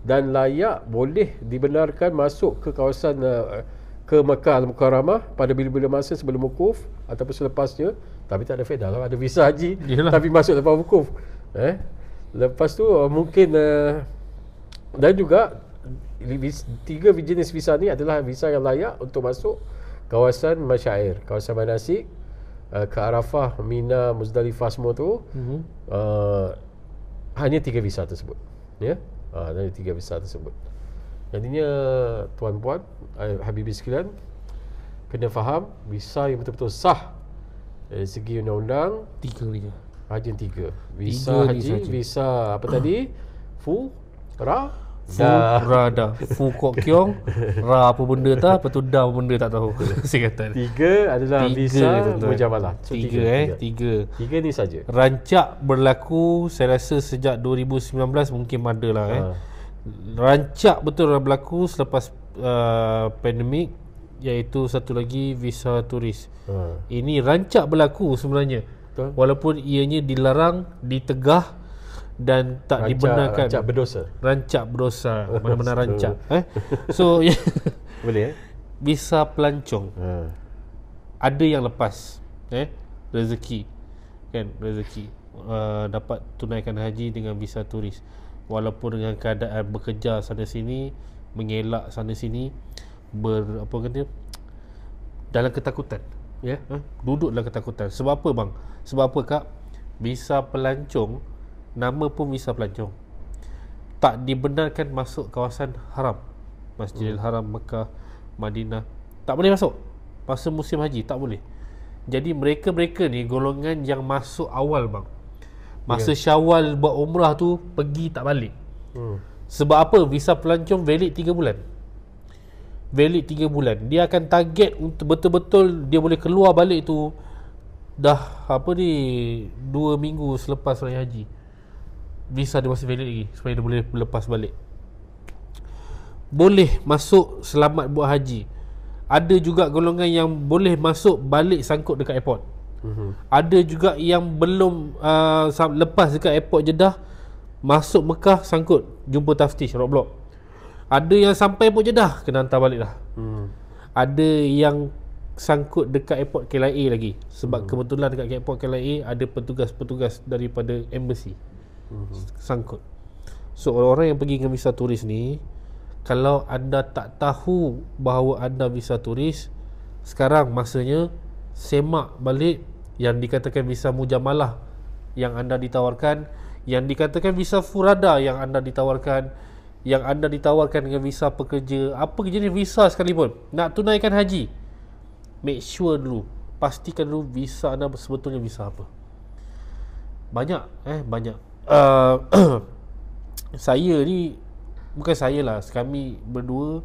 dan layak boleh dibenarkan masuk ke kawasan ke Mekah Al-Mukarramah pada bila-bila masa sebelum wukuf ataupun selepasnya. Tapi tak ada faedah lah ada visa haji. Yalah. Tapi masuk lepas wukuf. Lepas tu mungkin dan juga 3 jenis visa ni adalah visa yang layak untuk masuk kawasan masyair, kawasan manasik, ke Arafah, Mina, Muzdalifah semua tu. Hanya 3 visa tersebut, ya. Hanya 3 visa tersebut. Jadinya tuan-puan, Habibi sekalian, kena faham visa yang betul-betul sah dari segi undang-undang 3 ni je. Hanya 3. Visa haji, visa apa tadi? Furada. Fu kok kiong, ra apa benda tak, apa tu da apa benda tak tahu. Singkatan. 3 adalah visa mujamalah. So 3 ni saja. Rancak berlaku saya rasa sejak 2019 mungkin ada lah Rancak betul berlaku selepas pandemik, iaitu satu lagi visa turis. Ini rancak berlaku sebenarnya. Betul. Walaupun ianya dilarang, ditegah dan tak dibenarkan. Rancak berdosa. Mana-mana rancak. So boleh visa pelancong. Ada yang lepas rezeki kan, rezeki dapat tunaikan haji dengan visa turis. Walaupun dengan keadaan bekerja sana sini, mengelak sana sini, dalam ketakutan, ya. Duduk dalam ketakutan. Sebab apa bang? Sebab apa kak? Visa pelancong, nama pun visa pelancong, tak dibenarkan masuk kawasan haram, Masjidil Haram, Mekah, Madinah. Tak boleh masuk masa musim haji, tak boleh. Jadi mereka ni golongan yang masuk awal bang. Masa Syawal buat umrah tu pergi tak balik. Sebab apa? Visa pelancong valid 3 bulan. Valid 3 bulan. Dia akan target untuk betul-betul dia boleh keluar balik tu dah 2 minggu selepas raya haji. Visa dia masih valid lagi supaya dia boleh lepas balik. Boleh masuk selamat buat haji. Ada juga golongan yang boleh masuk balik sangkut dekat airport. Ada juga yang belum lepas dekat airport Jeddah, masuk Mekah sangkut jumpa taftish roadblock. Ada yang sampai airport Jeddah kena hantar balik dah. Ada yang sangkut dekat airport KLIA lagi. Sebab kebetulan dekat airport KLIA ada petugas-petugas daripada embassy sangkut. So orang-orang yang pergi dengan visa turis ni, kalau anda tak tahu bahawa anda visa turis, sekarang masanya semak balik yang dikatakan visa mujamalah yang anda ditawarkan, yang dikatakan visa furada yang anda ditawarkan, yang anda ditawarkan dengan visa pekerja, apa jenis visa sekalipun, nak tunaikan haji, make sure dulu, pastikan dulu visa anda sebetulnya visa apa. Banyak saya ni, bukan saya lah, kami berdua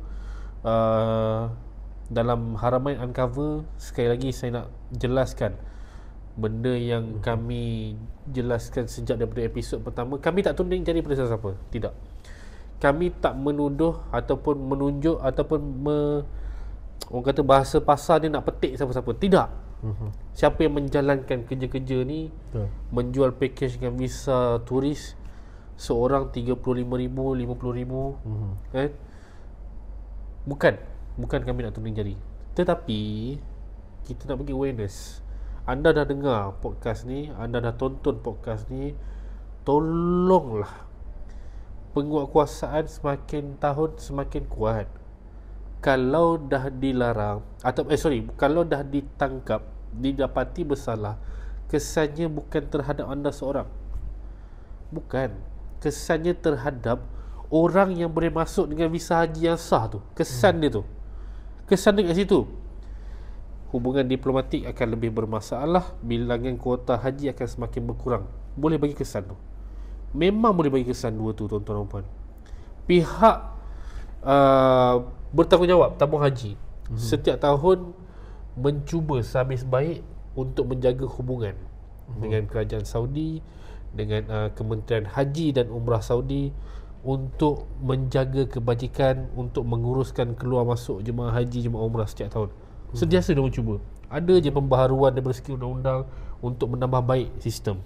dalam Haramain Uncover, sekali lagi saya nak jelaskan benda yang kami jelaskan sejak daripada episod pertama. Kami tak tuding jadi pada siapa, tidak. Kami tak menuduh ataupun menunjuk ataupun orang kata bahasa pasar dia nak petik siapa-siapa, tidak. Siapa yang menjalankan kerja-kerja ni, menjual package dengan visa turis seorang 35,000, 50,000, kan? Bukan kami nak tuding jari. Tetapi kita nak bagi awareness. Anda dah dengar podcast ni, anda dah tonton podcast ni, tolonglah, penguatkuasaan semakin tahun semakin kuat. Kalau dah dilarang atau kalau dah ditangkap, didapati bersalah, kesannya bukan terhadap anda seorang, bukan, kesannya terhadap orang yang boleh masuk dengan visa haji yang sah tu. Kesan dia tu, kesan dia kat situ. Hubungan diplomatik akan lebih bermasalah, bilangan kuota haji akan semakin berkurang. Boleh bagi kesan tu, memang boleh bagi kesan dua tu, tuan-tuan dan puan. Pihak bertanggungjawab tabung haji setiap tahun mencuba sehabis baik untuk menjaga hubungan dengan kerajaan Saudi, dengan Kementerian Haji dan Umrah Saudi, untuk menjaga kebajikan, untuk menguruskan keluar masuk jemaah haji, jemaah umrah setiap tahun. Sentiasa dia mencuba. Ada je pembaharuan daripada segi undang-undang untuk menambah baik sistem.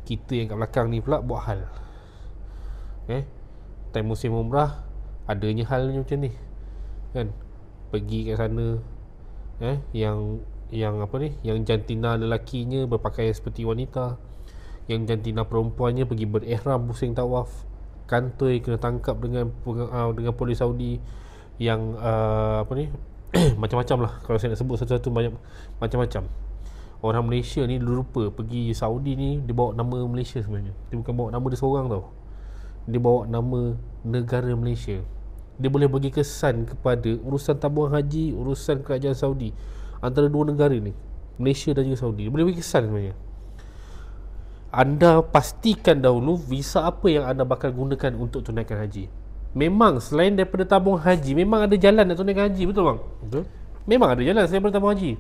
Kita yang kat belakang ni pula buat hal. Time musim umrah adanya halnya macam ni, kan? Pergi kat sana, yang apa ni, yang jantina lelakinya berpakaian seperti wanita, yang jantina perempuannya pergi berihram pusing tawaf, kantoi kena tangkap dengan polis Saudi, yang apa ni macam-macam lah. Kalau saya nak sebut satu-satu, banyak macam-macam. Orang Malaysia ni lupa pergi Saudi ni, dia bawa nama Malaysia sebenarnya. Dia bukan bawa nama dia seorang tau, dia bawa nama negara Malaysia. Dia boleh bagi kesan kepada urusan tabung haji, urusan kerajaan Saudi, antara dua negara ni, Malaysia dan juga Saudi. Dia boleh bagi kesan sebenarnya. Anda pastikan dahulu visa apa yang anda bakal gunakan untuk tunaikan haji. Memang selain daripada tabung haji, memang ada jalan nak tunaikan haji, betul bang? Betul. Memang ada jalan selain daripada tabung haji.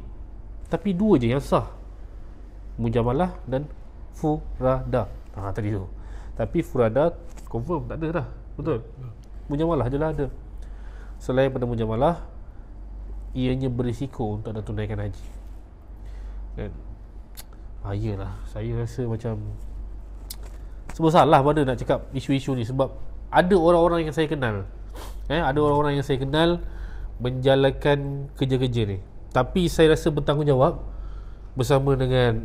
Tapi dua je yang sah, mujamalah dan furada. Tadi tu. Tapi furada confirm tak ada dah, betul? Mujamalah je lah ada. Selain pada mujamalah, ianya berisiko untuk anda tunaikan haji, kan? Yelah, saya rasa macam sebab salah pada nak cakap isu-isu ni. Sebab ada orang-orang yang saya kenal, ada orang-orang yang saya kenal menjalankan kerja-kerja ni. Tapi saya rasa bertanggungjawab bersama dengan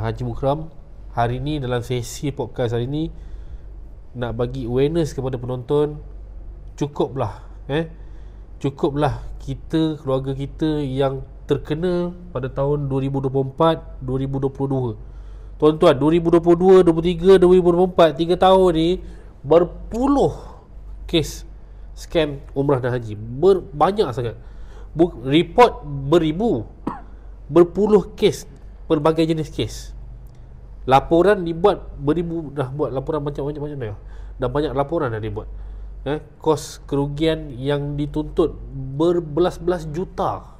Haji Mukram hari ni dalam sesi podcast hari ni, nak bagi awareness kepada penonton. Cukuplah kita, keluarga kita yang terkena pada tahun 2024, 2022. Tuan-tuan, 2022, 2023, 2024, 3 tahun ni berpuluh kes scam umrah dan haji. Banyak sangat. Report beribu, berpuluh kes, pelbagai jenis kes. Laporan dibuat beribu, dah buat laporan macam-macam dah. Dah banyak laporan dah dibuat. Kos kerugian yang dituntut berbelas-belas juta.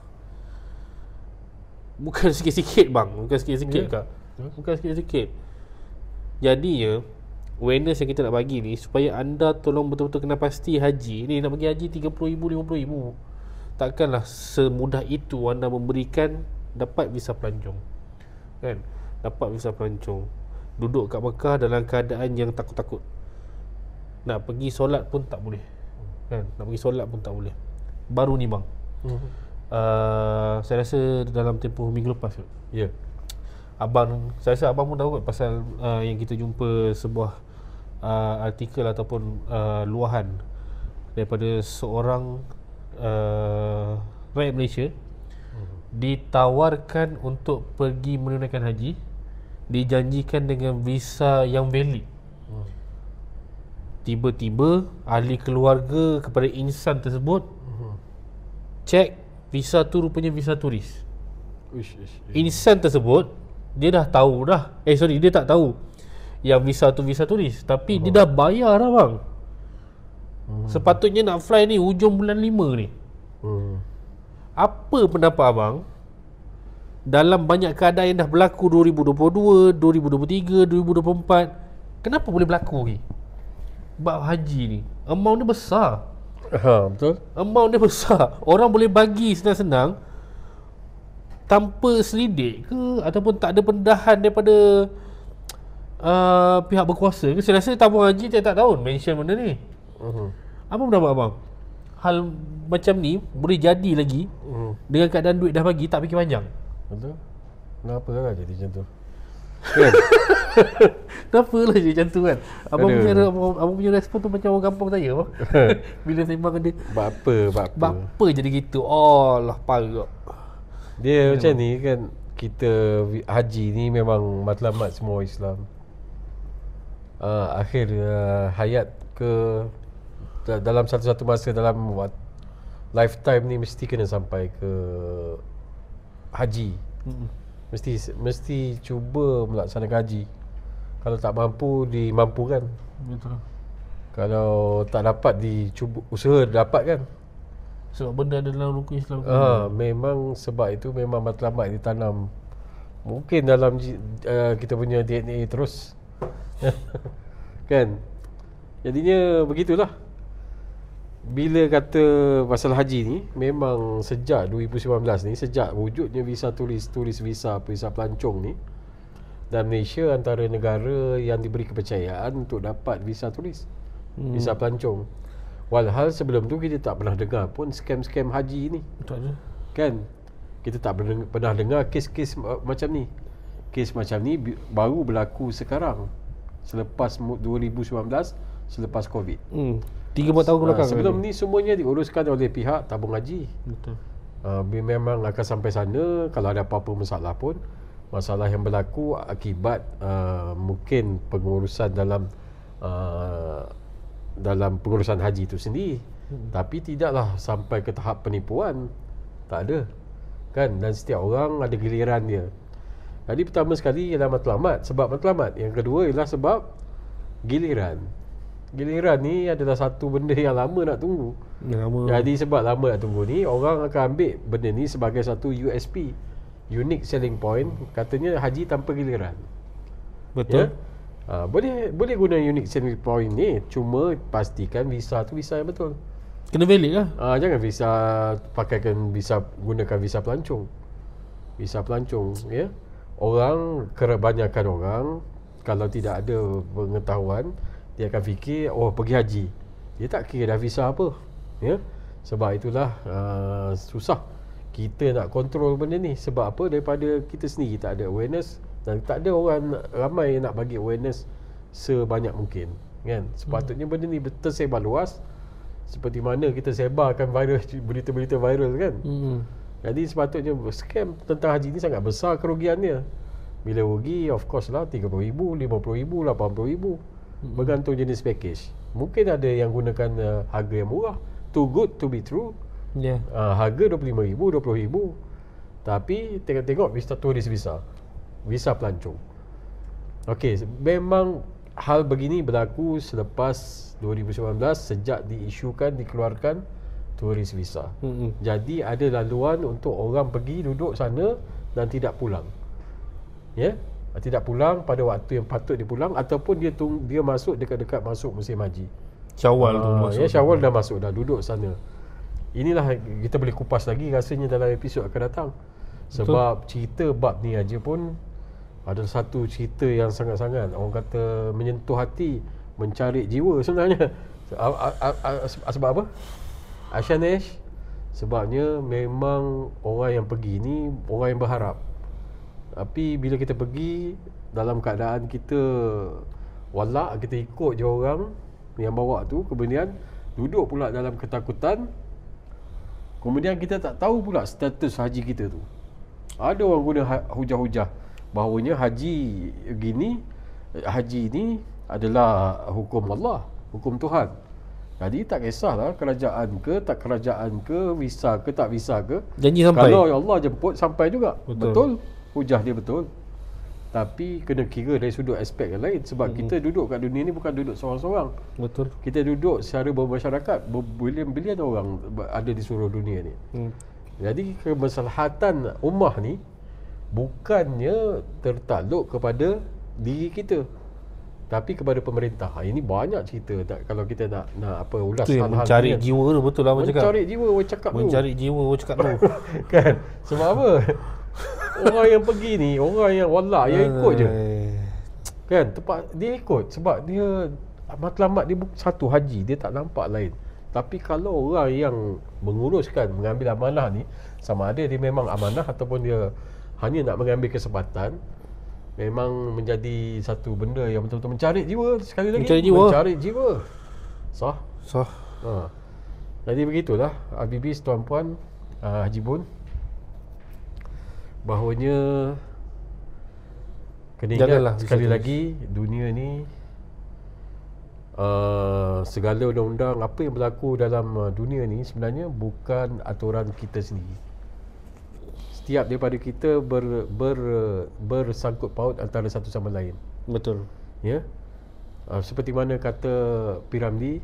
Bukan sikit-sikit bang, bukan sikit-sikit kak. Bukan sikit-sikit. Jadinya awareness yang kita nak bagi ni, supaya anda tolong betul-betul kena pasti haji ni, nak bagi haji 30,000, 50,000, takkanlah semudah itu anda memberikan dapat visa pelancong, kan? Dapat visa pelancong, duduk kat Mekah dalam keadaan yang takut-takut. Nak pergi solat pun tak boleh, kan? Nak pergi solat pun tak boleh. Baru ni bang, Saya rasa dalam tempoh minggu lepas kot. Ya. Saya rasa abang pun tahu kot pasal yang kita jumpa sebuah artikel ataupun luahan daripada seorang rakyat Malaysia ditawarkan untuk pergi menunaikan haji, dijanjikan dengan visa yang valid. Tiba-tiba ahli keluarga kepada insan tersebut cek visa tu rupanya visa turis. Insan tersebut dia dah tahu dah. Dia tak tahu yang visa tu visa turis, tapi dia dah bayar dah bang. Sepatutnya nak fly ni hujung bulan 5 ni. Apa pendapat abang dalam banyak keadaan yang dah berlaku 2022, 2023, 2024, kenapa boleh berlaku lagi? Bab haji ni amount dia besar. Betul. Amount dia besar. Orang boleh bagi senang-senang tanpa selidik ke, ataupun tak ada pendedahan daripada pihak berkuasa ke. Saya rasa tabung haji tiap-tiap tahun mention benda ni. Apa pendapat abang? Hal macam ni boleh jadi lagi dengan keadaan duit dah bagi, tak fikir panjang. Betul. Kenapa lah jadi macam tu? Kan? Kenapa lah jadi macam tu kan? Abang punya respon tu macam orang kampung saya bang. Bila sembang dengan dia, Bapa jadi gitu. Oh lah parah. Dia macam ni kan, kita haji ni memang matlamat semua Islam. Akhir hayat ke dalam satu-satu masa dalam lifetime ni mesti kena sampai ke haji. Mesti cuba melaksanakan haji. Kalau tak mampu, dimampukan. Betul. Kalau tak dapat, dicuba usaha dapat kan. Sebab benda ada dalam rukun Islam. Memang sebab itu memang matlamat ditanam mungkin dalam kita punya DNA terus. Kan? Jadinya begitulah. Bila kata pasal haji ni, memang sejak 2019 ni, sejak wujudnya visa turis visa pelancong ni, dan Malaysia antara negara yang diberi kepercayaan untuk dapat visa turis, visa pelancong. Walhal sebelum tu kita tak pernah dengar pun scam-scam haji ni. Tak ada. Kan? Kita tak pernah dengar kes-kes macam ni. Kes macam ni baru berlaku sekarang, selepas 2019, selepas Covid. 3-4 tahun belakang. Sebelum ni semuanya diuruskan oleh pihak tabung haji. Betul. Memang akan sampai sana. Kalau ada apa-apa masalah pun, masalah yang berlaku akibat mungkin pengurusan dalam pengurusan haji itu sendiri. Tapi tidaklah sampai ke tahap penipuan. Tak ada. Kan? Dan setiap orang ada giliran dia. Jadi pertama sekali ialah matlamat. Sebab matlamat. Yang kedua ialah sebab giliran. Giliran ni adalah satu benda yang lama nak tunggu. Jadi sebab lama nak tunggu ni, orang akan ambil benda ni sebagai satu USP, unique selling point. Katanya haji tanpa giliran. Betul. Ya? Boleh guna unique selling point ni, cuma pastikan visa tu visa yang betul. Kena valid lah. Jangan gunakan visa pelancong. Visa pelancong, ya. Kebanyakan orang kalau tidak ada pengetahuan, dia akan fikir pergi haji. Dia tak kira dah visa apa, ya. Sebab itulah susah kita nak kontrol benda ni. Sebab apa? Daripada kita sendiri tak ada awareness, dan tak ada orang ramai yang nak bagi awareness sebanyak mungkin, kan. Sepatutnya benda ni tersebar luas, seperti mana kita sebarkan berita-berita viral, kan. Jadi sepatutnya scam tentang haji ni sangat besar kerugiannya. Bila rugi, of course lah, RM30,000, RM50,000, RM80,000, bergantung jenis package. Mungkin ada yang gunakan harga yang murah, too good to be true. Harga RM25,000, RM20,000, tapi tengok visa turis, visa pelancong. Okey, memang hal begini berlaku selepas 2019, sejak dikeluarkan turis visa. Jadi ada laluan untuk orang pergi duduk sana dan tidak pulang. Ya, tidak pulang pada waktu yang patut dia pulang, ataupun dia masuk dekat-dekat masuk musim haji. Syawal tu masuk. Ya, Syawal dah masuk, dah duduk sana. Inilah kita boleh kupas lagi rasanya dalam episod akan datang. Sebab cerita bab ni aja pun ada satu cerita yang sangat-sangat, orang kata, menyentuh hati, mencarik jiwa sebenarnya. Sebab apa? Ashanesh, Sebabnya memang orang yang pergi ni orang yang berharap. Tapi bila kita pergi dalam keadaan kita walak, kita ikut je orang yang bawa tu, kemudian duduk pula dalam ketakutan, kemudian kita tak tahu pula status haji kita tu. Ada orang guna hujah-hujah bahawanya haji ni adalah hukum Allah, hukum Tuhan. Jadi tak kisahlah kerajaan ke tak kerajaan ke, visa ke tak visa ke, janji sampai. Kalau Allah jemput sampai juga. Betul. Hujah dia betul. Tapi kena kira dari sudut aspek yang lain. Sebab kita duduk kat dunia ni bukan duduk seorang-seorang. Betul. Kita duduk secara bermasyarakat, berbilion-bilion orang ada di seluruh dunia ni. Jadi kemaslahatan ummah ni bukannya tertakluk kepada diri kita, tapi kepada pemerintah. Ini banyak cerita kalau kita nak apa ulas hal-hal mencari jiwa tu, betul lah orang cakap. Mencari jiwa orang cakap tu. Mencari jiwa orang cakap tu. Kan? Sebab apa? Orang yang pergi ni, orang yang wallah yang ikut je. Kan? Tempat dia ikut sebab dia matlamat dia satu haji, dia tak nampak lain. Tapi kalau orang yang menguruskan, mengambil amanah ni, sama ada dia memang amanah ataupun dia hanya nak mengambil kesempatan, memang menjadi satu benda yang betul-betul mencari jiwa. Sekali lagi mencari jiwa. Sah? Sah. Jadi begitulah Habibis, tuan-puan, Haji Bun, bahawanya kena ingat sekali lagi, dunia ni segala undang-undang apa yang berlaku dalam dunia ni sebenarnya bukan aturan kita sendiri. Setiap daripada kita bersangkut paut antara satu sama lain. Betul. Ya. Seperti mana kata Piramli,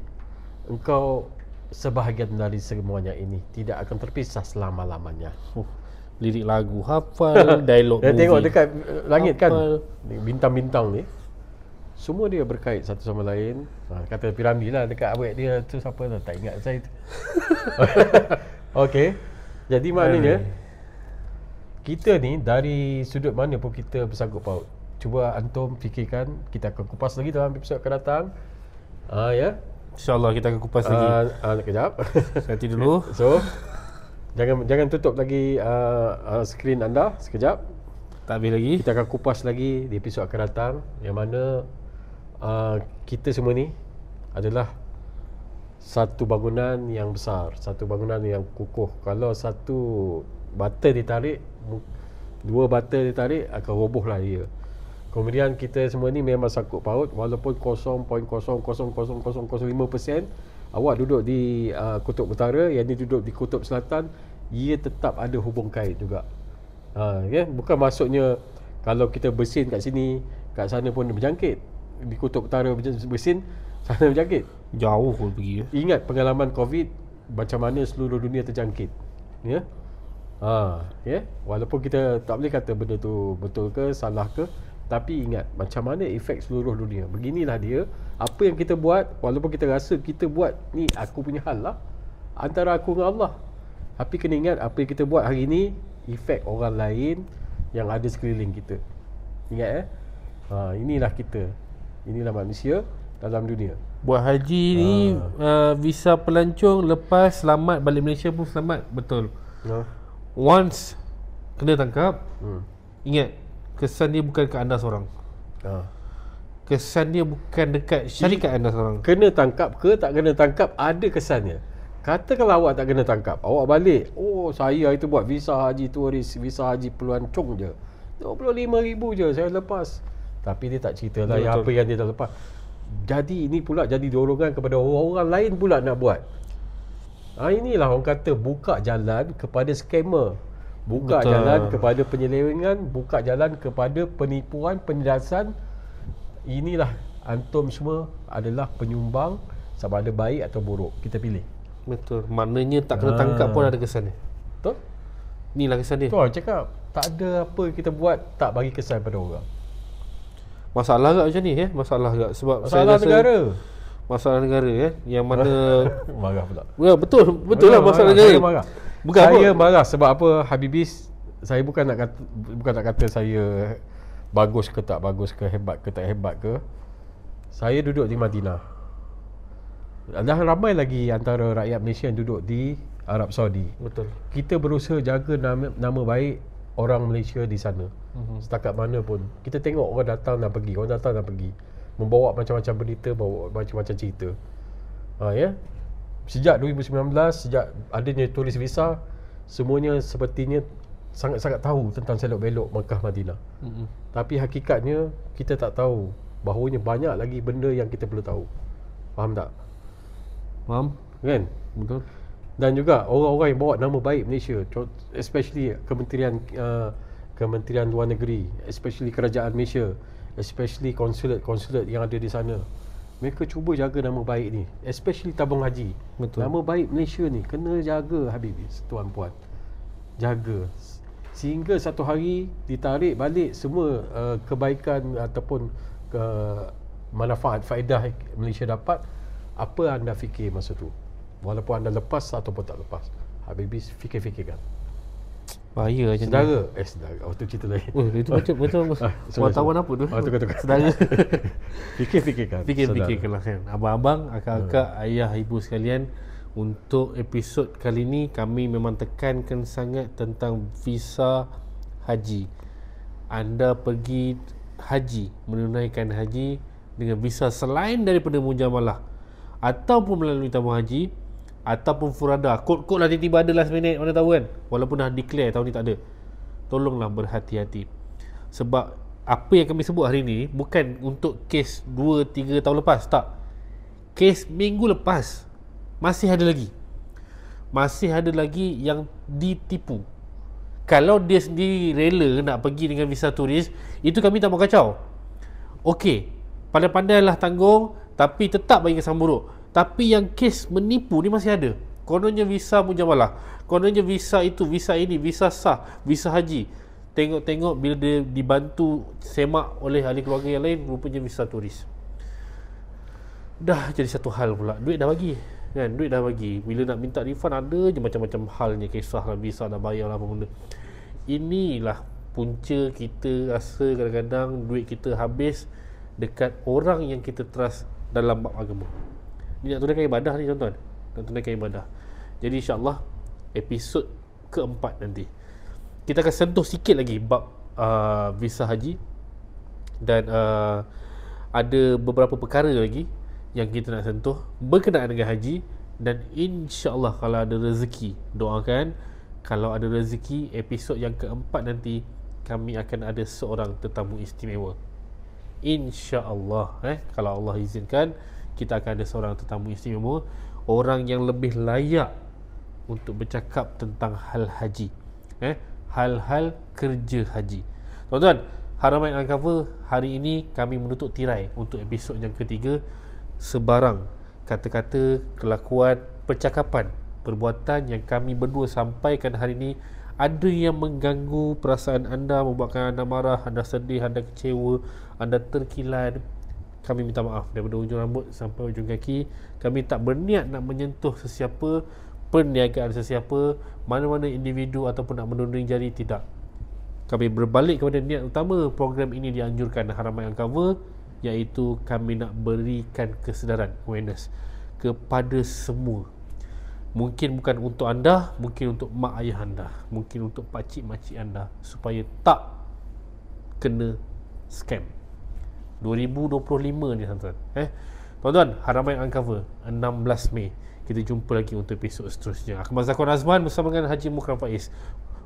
engkau sebahagian dari semuanya ini, tidak akan terpisah selama-lamanya. Lirik lagu hafal, dialog movie. Tengok dekat langit hafal. Kan, bintang-bintang ni semua dia berkait satu sama lain. Kata Piramli lah dekat awet dia tu, siapa tu, tak ingat saya tu. Okey. Jadi maknanya kita ni dari sudut mana pun kita bersangkut paut. Cuba antum fikirkan, kita akan kupas lagi dalam episod akan datang. Ya. InsyaAllah kita akan kupas lagi. Kejap. Nanti dulu. So jangan tutup lagi skrin anda sekejap. Tak habis lagi. Kita akan kupas lagi di episod akan datang, yang mana kita semua ni adalah satu bangunan yang besar, satu bangunan yang kukuh. Kalau satu bata ditarik, dua bata ditarik, akan robohlah dia. Kemudian kita semua ni memang sangkut paut, walaupun 0.0000005%. Awak duduk di kutub utara, yang ni duduk di kutub selatan, ia tetap ada hubung kait juga. Ya, bukan maksudnya kalau kita bersin kat sini, kat sana pun berjangkit. Di kutub utara bersin, sana berjangkit. Jauh pun pergi. Ingat pengalaman COVID, macam mana seluruh dunia terjangkit. Ya. Ya, walaupun kita tak boleh kata benda tu betul ke salah ke, tapi ingat macam mana efek seluruh dunia. Beginilah dia. Apa yang kita buat, walaupun kita rasa kita buat ni aku punya hal lah, antara aku dengan Allah, tapi kena ingat apa yang kita buat hari ni efek orang lain yang ada sekeliling kita. Ingat inilah kita, inilah manusia dalam dunia. Buat haji ni visa pelancong, lepas selamat balik Malaysia pun selamat. Betul. Once kena tangkap, ingat kesan dia bukan ke anda seorang. Kesan dia bukan dekat syarikat anda seorang. Kena tangkap ke tak kena tangkap, ada kesannya. Katakanlah awak tak kena tangkap, awak balik, saya itu buat visa haji turis, visa haji pelancong je, 25,000 je saya lepas. Tapi dia tak ceritalah apa yang dia dah lepas. Jadi ini pula jadi dorongan kepada orang-orang lain pula nak buat. Inilah orang kata buka jalan kepada scammer, buka jalan kepada penyelewengan, buka jalan kepada penipuan, penindasan. Inilah antum semua adalah penyumbang, sama ada baik atau buruk, kita pilih. Betul. Maknanya tak kena tangkap pun ada kesan dia. Betul? Inilah kesan dia. Tu orang cakap, tak ada apa kita buat tak bagi kesan pada orang. Masalah tak macam ni masalah tak, sebab masalah saya negara. Masalah negara yang mana marah pula. Ya, betul lah masalah negara. Saya marah. Bukan saya marah sebab apa, Habibis, saya bukan nak kata saya bagus ke tak bagus ke, hebat ke tak hebat ke. Saya duduk di Madinah. Dan ramai lagi antara rakyat Malaysia yang duduk di Arab Saudi. Betul. Kita berusaha jaga nama baik orang Malaysia di sana. Setakat mana pun. Kita tengok orang datang dan pergi, membawa macam-macam berita, bawa macam-macam cerita. Ya. Sejak 2019, sejak adanya turis visa, semuanya sepertinya sangat-sangat tahu tentang selok-belok Mekah Madinah. Tapi hakikatnya kita tak tahu bahawanya banyak lagi benda yang kita perlu tahu. Faham tak? Faham? Kan? Betul. Dan juga orang-orang yang bawa nama baik Malaysia, especially Kementerian Luar Negeri, especially Kerajaan Malaysia, especially konsulat yang ada di sana. Mereka cuba jaga nama baik ni, especially tabung haji. Betul. Nama baik Malaysia ni kena jaga, Habibis, tuan-puan. Jaga sehingga satu hari ditarik balik semua kebaikan ataupun manfaat faedah Malaysia dapat. Apa anda fikir masa tu? Walaupun anda lepas ataupun tak lepas, Habibis fikir-fikirkan. Bahaya macam Sedara. Itu cerita lain. Itu macam wartawan apa tu? Tukar. Sedara. Fikir-fikirkan. Fikir-fikirkanlah kan. Abang-abang, akak-akak, ayah, ibu sekalian, untuk episod kali ni kami memang tekankan sangat tentang visa haji. Anda pergi haji, menunaikan haji dengan visa selain daripada mujamalah ataupun melalui tabung haji ataupun furada. Kod-kod lah tiba-tiba ada last minute, mana tahu kan. Walaupun dah declare tahun ni tak ada. Tolonglah berhati-hati. Sebab apa yang kami sebut hari ni bukan untuk kes 2-3 tahun lepas, tak. Kes minggu lepas masih ada lagi. Masih ada lagi yang ditipu. Kalau dia sendiri rela nak pergi dengan visa turis, itu kami tak mau kacau. Okey, pandai-pandailah tanggung, tapi tetap bagi kesan buruk. Tapi yang kes menipu ni masih ada. Kononnya visa mujamalah, kononnya visa itu, visa ini, visa sah, visa haji. Tengok-tengok bila dia dibantu semak oleh ahli keluarga yang lain, rupanya visa turis. Dah jadi satu hal pula. Duit dah bagi kan, duit dah bagi. Bila nak minta refund ada je macam-macam halnya, kisah lah, visa dah bayar lah apa benda. Inilah punca kita rasa kadang-kadang duit kita habis dekat orang yang kita trust dalam bab agama. Ni nak tunaikan ibadah ni tuan-tuan, nak tunaikan ibadah. Jadi insyaAllah episod keempat nanti kita akan sentuh sikit lagi bab visa haji. Dan ada beberapa perkara lagi yang kita nak sentuh berkenaan dengan haji. Dan insyaAllah kalau ada rezeki, doakan kalau ada rezeki episod yang keempat nanti kami akan ada seorang tetamu istimewa. InsyaAllah kalau Allah izinkan, kita akan ada seorang tetamu istimewa, orang yang lebih layak untuk bercakap tentang hal haji, hal-hal kerja haji. Tuan-tuan, Haramain Uncover hari ini kami menutup tirai untuk episod yang ketiga. Sebarang kata-kata, kelakuan, percakapan, perbuatan yang kami berdua sampaikan hari ini ada yang mengganggu perasaan anda, membuatkan anda marah, anda sedih, anda kecewa, anda terkilan, kami minta maaf daripada ujung rambut sampai ujung kaki. Kami tak berniat nak menyentuh sesiapa, perniagaan sesiapa, mana-mana individu ataupun nak menunding jari, tidak. Kami berbalik kepada niat utama program ini dianjurkan Haramain Uncover, iaitu kami nak berikan kesedaran, awareness kepada semua. Mungkin bukan untuk anda, mungkin untuk mak ayah anda, mungkin untuk pakcik makcik anda, supaya tak kena scam 2025 ni tuan-tuan. Tuan-tuan, Haramain Uncover 16 Mei. Kita jumpa lagi untuk episod seterusnya. Aku Mazakun Azman bersama dengan Haji Mukram Faiz.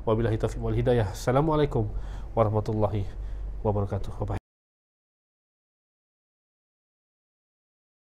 Wabillahi taufiq wal hidayah. Assalamualaikum warahmatullahi wabarakatuh. Bye.